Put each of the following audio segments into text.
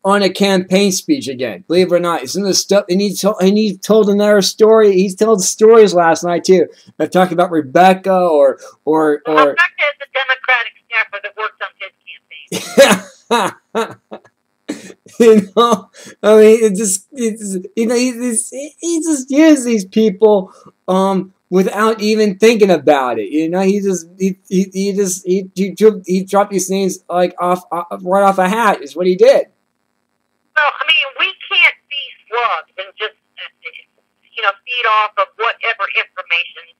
on a campaign speech again. Believe it or not, some of the stuff, and he told another story. He told stories last night too. Of talking about Rebecca or Rebecca is a Democratic staffer that worked on his campaign. You know, I mean, he just uses these people without even thinking about it. You know, he dropped these things like right off a hat is what he did. Well, I mean, we can't be slugs and just feed off of whatever information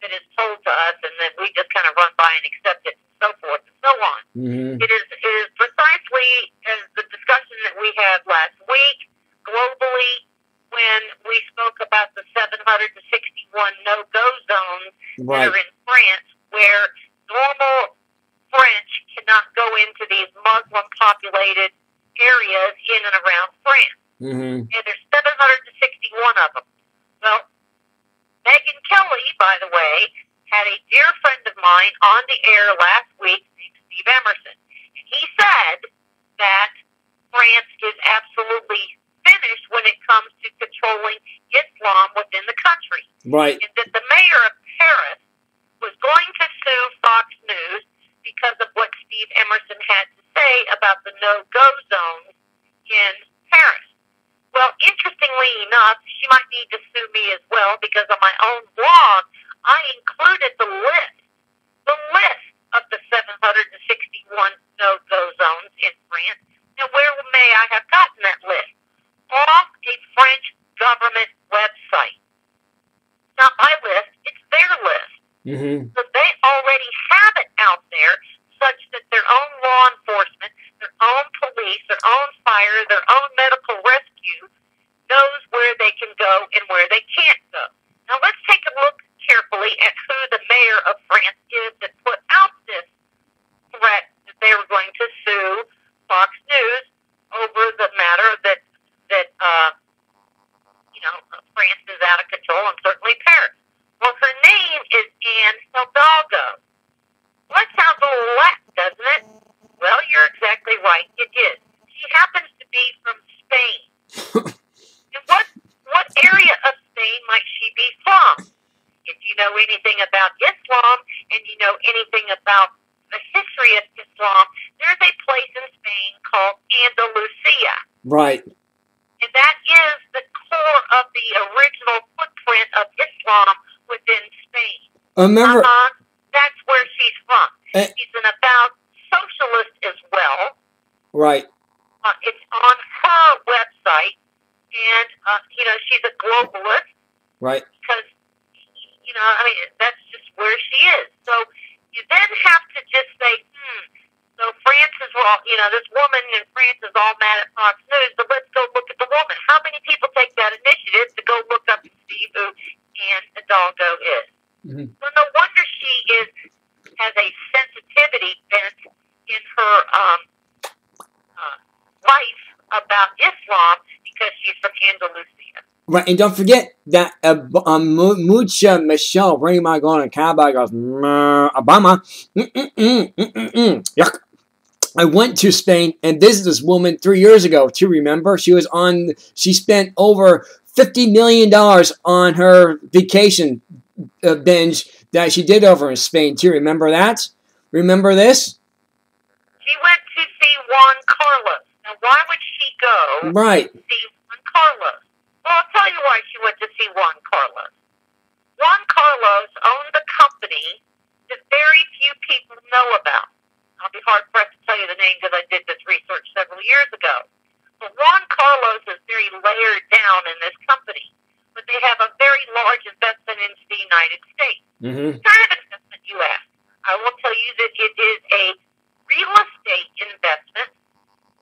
that is told to us, and then we just kind of run by and accept it, and so forth and so on. Mm-hmm. It is precisely as the discussion that we had last week globally when we spoke about the 761 no-go zones that are in France, where normal French cannot go into these Muslim-populated areas in and around France. Mm-hmm. And there's 761 of them. Well, Megyn Kelly, by the way, had a dear friend of mine on the air last week named Steve Emerson. And he said that France is absolutely finished when it comes to controlling Islam within the country. Right. And that the mayor of Paris was going to sue Fox News because of what Steve Emerson had to say about the no-go zones in Paris. Well, interestingly enough, she might need to sue me as well because on my own blog, I included the list of the 761 no-go zones in France. Now, where may I have gotten that list? Off a French government website. Not my list, it's their list. Mm-hmm. So they already have it out there such that their own law enforcement, their own police, their own fire, their own medical rescue knows where they can go and where they can't go. Now let's take a look carefully at who the mayor of France is that put out this threat that they were going to sue Fox News over the matter that France is out of control, and certainly Paris. Well, her name is Anne Hidalgo. Well, that sounds a little Latin, doesn't it? Well, you're exactly right. It is. She happens to be from Spain. And what area of Spain might she be from? If you know anything about Islam and you know anything about the history of Islam, there's a place in Spain called Andalusia. Right. And that is the core of the original footprint of Islam within Spain. Remember, that's where she's from. She's an avowed socialist as well. Right. It's on her website, and she's a globalist. Right. Because that's just where she is. So you then have to just say, so France is wrong. This woman in France is all mad at Fox News, but let's go look at the woman. How many people take that initiative to go look up and see who Anne Hidalgo is? Mm-hmm. So no wonder she has a sensitivity bent in her life about Islam because she's from Andalusia. Right, and don't forget that mucha Michelle bring my going to Cowboy goes Obama. Yuck. I went to Spain and visited this woman 3 years ago. Do you remember? She spent over $50 million on her vacation binge that she did over in Spain. Do you remember that? Remember this? She went to see Juan Carlos. Now, why would she go right. to see Juan Carlos? Well, I'll tell you why she went to see Juan Carlos. Juan Carlos owned a company that very few people know about. I'll be hard-pressed to tell you the name because I did this research several years ago. But Juan Carlos is very layered down in this company. But they have a very large investment into the United States. Mm-hmm. What kind of investment, you ask? I will tell you that it is a real estate investment,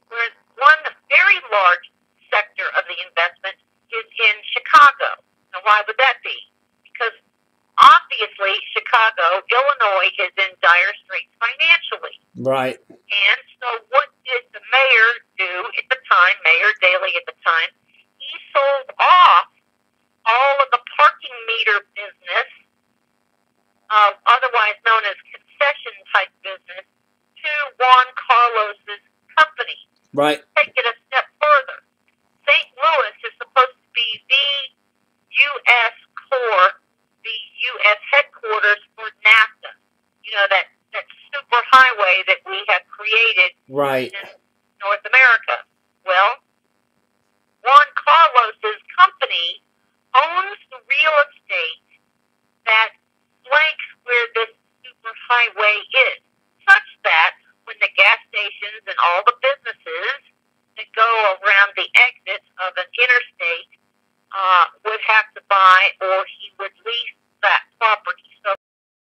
where one very large sector of the investment is in Chicago. Now, why would that be? Because obviously Chicago, Illinois, is in dire straits financially. Right. And so what did the mayor do at the time, Mayor Daley at the time? He sold off all of the parking meter business, otherwise known as concession-type business, to Juan Carlos's company. Right. Take it a step that super highway that we have created right in North America.